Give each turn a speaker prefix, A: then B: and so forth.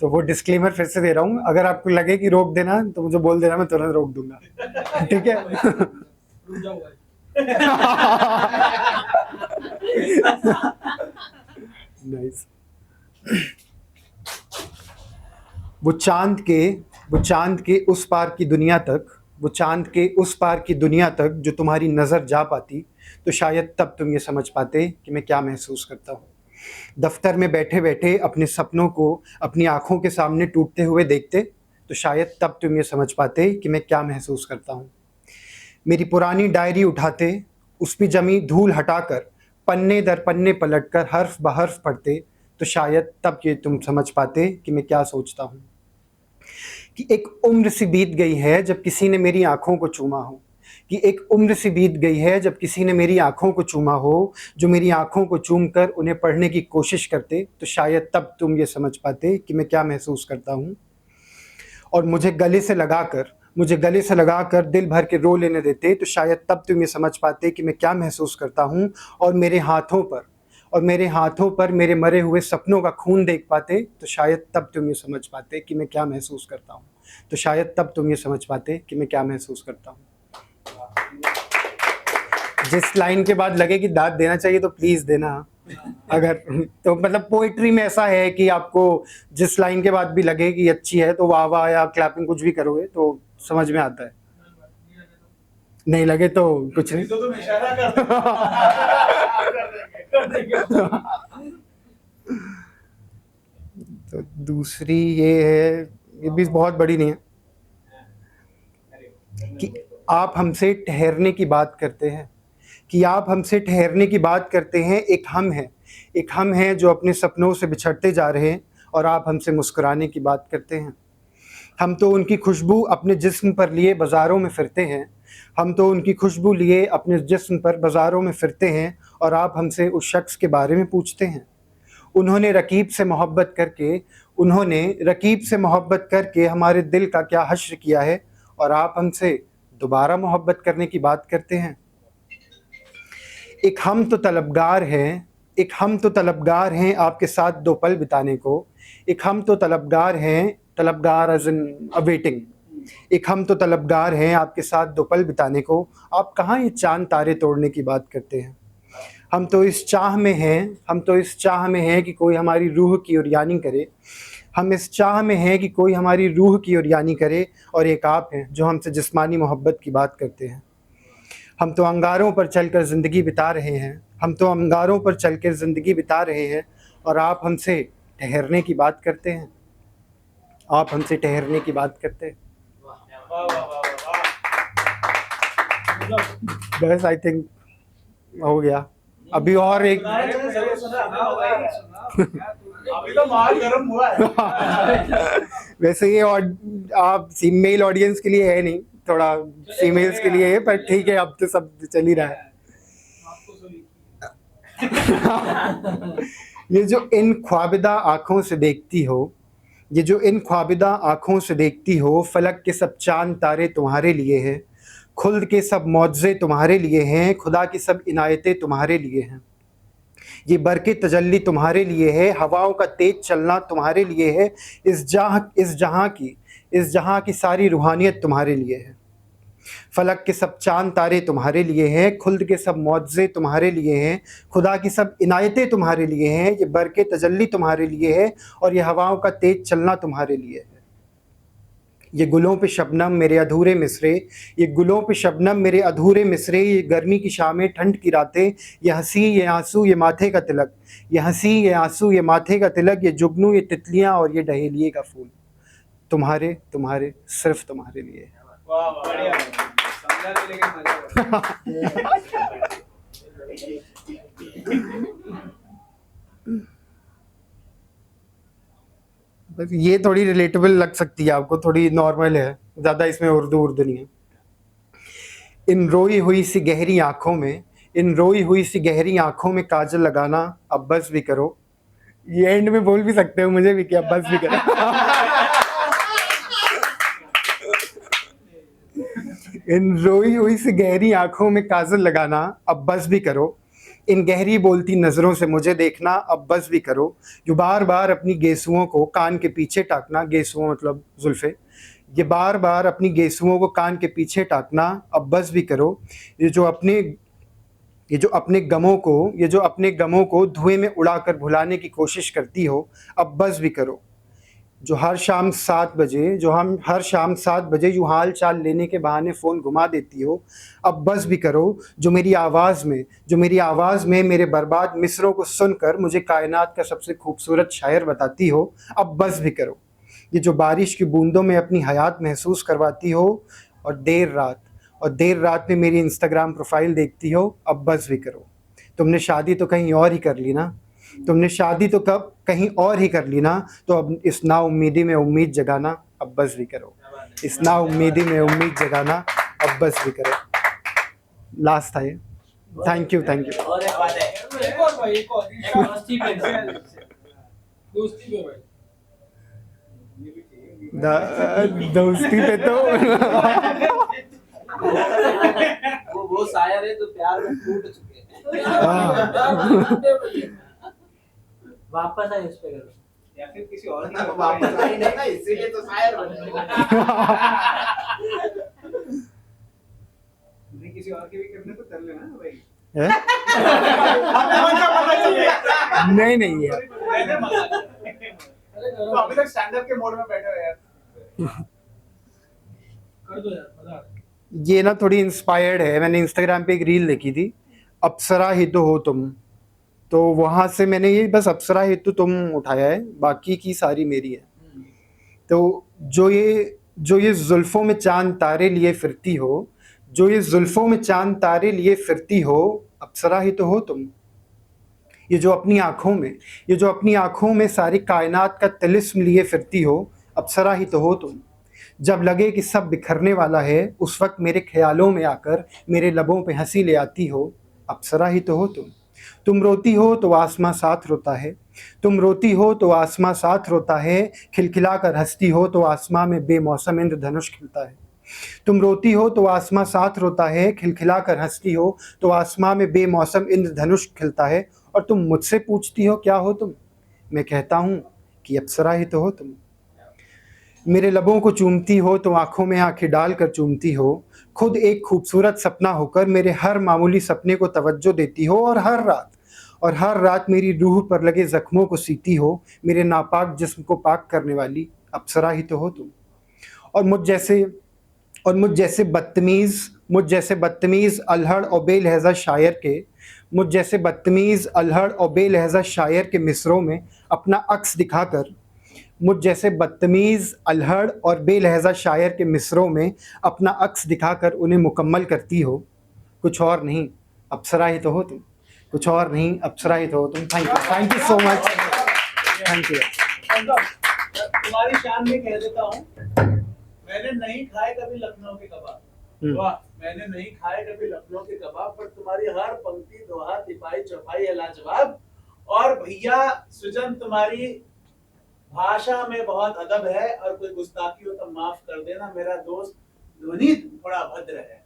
A: तो वो डिस्क्लेमर फिर से दे रहा हूँ, अगर आपको लगे कि रोक देना तो मुझे बोल देना, मैं तुरंत रोक दूंगा, ठीक है? नाइस। वो चांद के वो चांद के उस पार की दुनिया तक वो चांद के उस पार की दुनिया तक जो तुम्हारी नज़र जा पाती, तो शायद तब तुम ये समझ पाते कि मैं क्या महसूस करता हूँ। दफ्तर में बैठे बैठे अपने सपनों को अपनी आंखों के सामने टूटते हुए देखते, तो शायद तब तुम ये समझ पाते कि मैं क्या महसूस करता हूँ। मेरी पुरानी डायरी उठाते, उस पे जमी धूल हटाकर पन्ने दर पन्ने पलटकर हर्फ ब हर्फ पढ़ते, तो शायद तब ये तुम समझ पाते कि मैं क्या सोचता हूँ। कि एक उम्र सी बीत गई है जब किसी ने मेरी आंखों को चूमा हो, कि एक उम्र सी बीत गई है जब किसी ने मेरी आंखों को चूमा हो, जो मेरी आंखों को चूम कर उन्हें पढ़ने की कोशिश करते, तो शायद तब तुम ये समझ पाते कि मैं क्या महसूस करता हूँ। और मुझे गले से लगाकर दिल भर के रो लेने देते, तो शायद तब तुम ये समझ पाते कि मैं क्या महसूस करता हूँ। और मेरे हाथों पर मेरे मरे हुए सपनों का खून देख पाते, तो शायद तब तुम ये समझ पाते कि मैं क्या महसूस करता हूँ। तो शायद तब तुम ये समझ पाते कि मैं क्या महसूस करता हूँ। जिस लाइन के बाद लगे कि दाद देना चाहिए तो प्लीज़ देना। अगर तो मतलब पोइट्री में ऐसा है कि आपको जिस लाइन के बाद भी लगे कि अच्छी है तो वाह वाह या क्लैपिंग कुछ भी करोगे तो समझ में आता है, नहीं लगे तो कुछ नहीं। तो इशारा तो दूसरी ये है, ये भी बहुत बड़ी नहीं है, कि आप हमसे ठहरने की बात करते हैं, एक हम हैं जो अपने सपनों से बिछड़ते जा रहे हैं, और आप हमसे मुस्कुराने की बात करते हैं। हम तो उनकी खुशबू अपने जिस्म पर लिए बाज़ारों में फिरते हैं, और आप हमसे उस शख्स के बारे में पूछते हैं। उन्होंने रकीब से मोहब्बत करके हमारे दिल का क्या हश्र किया है, और आप हमसे दोबारा मोहब्बत करने की बात करते हैं। एक हम तो तलबगार हैं आपके साथ दो पल बिताने को, तलबगार एज इन अवेटिंग, आपके साथ दो पल बिताने को। आप कहाँ ये चांद तारे तोड़ने की बात करते हैं। हम तो इस चाह में हैं कि कोई हमारी रूह की ओर करे, और एक आप हैं जो हमसे जिस्मानी मोहब्बत की बात करते हैं। हम तो अंगारों पर चलकर ज़िंदगी बिता रहे हैं, और आप हमसे ठहरने की बात करते हैं। बस आई थिंक हो गया। अभी और एक अभी तो माल गरम हुआ है। वैसे ये और आप मेल ऑडियंस के लिए है नहीं, थोड़ा फीमेल्स के लिए है, पर ठीक है, अब तो सब चल ही रहा है। ये जो इन ख्वाबिदा आँखों से देखती हो, फलक के सब चांद तारे तुम्हारे लिए हैं, खुल्द के सब मौजज़े तुम्हारे लिए हैं, खुदा की सब इनायतें तुम्हारे लिए हैं। ये बरक़े तजल्ली तुम्हारे लिए है, हवाओं का तेज चलना तुम्हारे लिए है, इस जहाँ की सारी रूहानियत तुम्हारे लिए है। फलक के सब चांद तारे तुम्हारे लिए हैं, खुल्द के सब मौजज़े तुम्हारे लिए हैं, खुदा की सब इनायतें तुम्हारे लिए हैं। ये बरक़े तजल्ली तुम्हारे लिए है, और ये हवाओं का तेज चलना तुम्हारे लिए है। ये गुलों पे शबनम मेरे अधूरे मिसरे, ये गर्मी की शामें ठंड की रातें, ये हंसी ये आंसू ये माथे का तिलक, ये जुगनू ये तितलियां और ये डहेलिए का फूल, तुम्हारे सिर्फ तुम्हारे लिए। बस ये थोड़ी रिलेटेबल लग सकती है आपको, थोड़ी नॉर्मल है, ज़्यादा इसमें उर्दू नहीं है। इन रोई हुई सी गहरी आँखों में काजल लगाना, अब बस भी करो। ये एंड में बोल भी सकते हो मुझे भी कि अब बस भी करो। इन रोई हुई सी गहरी आँखों में काजल लगाना, अब बस भी करो। इन गहरी बोलती नज़रों से मुझे देखना, अब बस भी करो। जो बार बार अपनी गेसुओं को कान के पीछे टाकना, गेसुओं मतलब जुल्फ़े, ये बार बार अपनी गेसुओं को कान के पीछे टाकना, अब बस भी करो। ये जो अपने ये जो अपने गमों को ये जो अपने गमों को धुएं में उड़ाकर भुलाने की कोशिश करती हो, अब बस भी करो। जो हर शाम 7 बजे जो हम हर शाम 7 बजे यूँ हाल चाल लेने के बहाने फ़ोन घुमा देती हो, अब बस भी करो। जो मेरी आवाज़ में मेरे बर्बाद मिसरों को सुनकर मुझे कायनात का सबसे खूबसूरत शायर बताती हो, अब बस भी करो। ये जो बारिश की बूंदों में अपनी हयात महसूस करवाती हो और देर रात में मेरी इंस्टाग्राम प्रोफाइल देखती हो, अब बस भी करो। तुमने शादी तो कहीं और ही कर ली ना, तुमने शादी तो कब कहीं और ही कर ली ना, तो अब इस नाउम्मीदी में उम्मीद जगाना, अब बस भी करो। इस नाउम्मीदी में उम्मीद जगाना, अब बस भी करो। लास्ट था ये। Thank you.
B: और एक बात है, एक और भाई, एक और दोस्ती पे भाई,
A: दोस्ती पे तो
B: वो शायर है जो प्यार में टूट चुके हैं। वापस आए इस पे करो
C: या फिर किसी और की
B: वापस आई नहीं ना, इसीलिए तो शायर बने।
C: नहीं, किसी और के भी करने तो कर लेना भाई।
A: नहीं यार,
C: तो अभी तक स्टैंड अप के मोड में बैठे हो यार।
B: कर दो यार, मजा आ रहा है।
A: ये ना थोड़ी इंस्पायर्ड है। मैंने इंस्टाग्राम पे एक रील देखी थी, अप्सरा ही तो हो तुम, तो वहाँ से मैंने ये बस अप्सरा ही तो तुम उठाया है, बाकी की सारी मेरी है। तो जो ये जुल्फ़ों में चांद तारे लिए फिरती हो, जो ये जुल्फ़ों में चांद तारे लिए फिरती हो, अप्सरा ही तो हो तुम। ये जो अपनी आँखों में सारी कायनात का तिलिस्म लिए फिरती हो, अप्सरा ही तो हो तुम। जब लगे कि सब बिखरने वाला है, उस वक्त मेरे ख्यालों में आकर मेरे लबों पे हंसी ले आती हो, अप्सरा ही तो हो तुम। तुम रोती हो तो आसमां साथ रोता है, तुम रोती हो तो आसमां साथ रोता है, खिलखिला कर हंसती हो तो आसमां में बेमौसम इंद्रधनुष खिलता है। तुम रोती हो तो आसमां साथ रोता है, खिलखिला कर हंसती हो तो आसमां में बेमौसम इंद्रधनुष खिलता है। और तुम मुझसे पूछती हो क्या हो तुम, मैं कहता हूँ कि अप्सरा ही तो हो तुम। मेरे लबों को चूमती हो तो आंखों में आंखें डाल कर चूमती हो, खुद एक खूबसूरत सपना होकर मेरे हर मामूली सपने को तवज्जो देती हो, और हर रात मेरी रूह पर लगे जख्मों को सीती हो, मेरे नापाक जिस्म को पाक करने वाली अप्सरा ही तो हो तुम। और मुझ जैसे बदतमीज़ अल्हड़ और बेलहजा शायर के मिसरों में अपना अक्स दिखाकर मुझ जैसे बदतमीज़ अल्हड़ और बेलहजा शायर के मिसरों में अपना अक्स दिखाकर उन्हें मुकम्मल करती हो, कुछ और नहीं अप्सरा ही तो हो तुम, कुछ और नहीं अप्सरा ही तो हो तुम। Thank you so much, thank you.
C: तुम्हारी शान में कह देता हूँ, मैंने नहीं खाए कभी लखनऊ के कबाब, वाह, मैंने नहीं खाए कभी लखनऊ के कबाब, पर तुम्हारी हर पंक्ति दोहा तिपाही चौपाई है लाजवाब। और भैया सुजन, तुम्हारी भाषा में बहुत अदब है, और कोई गुस्ताखी हो तो माफ कर देना, मेरा दोस्त ध्वनि थोड़ा भद्र है।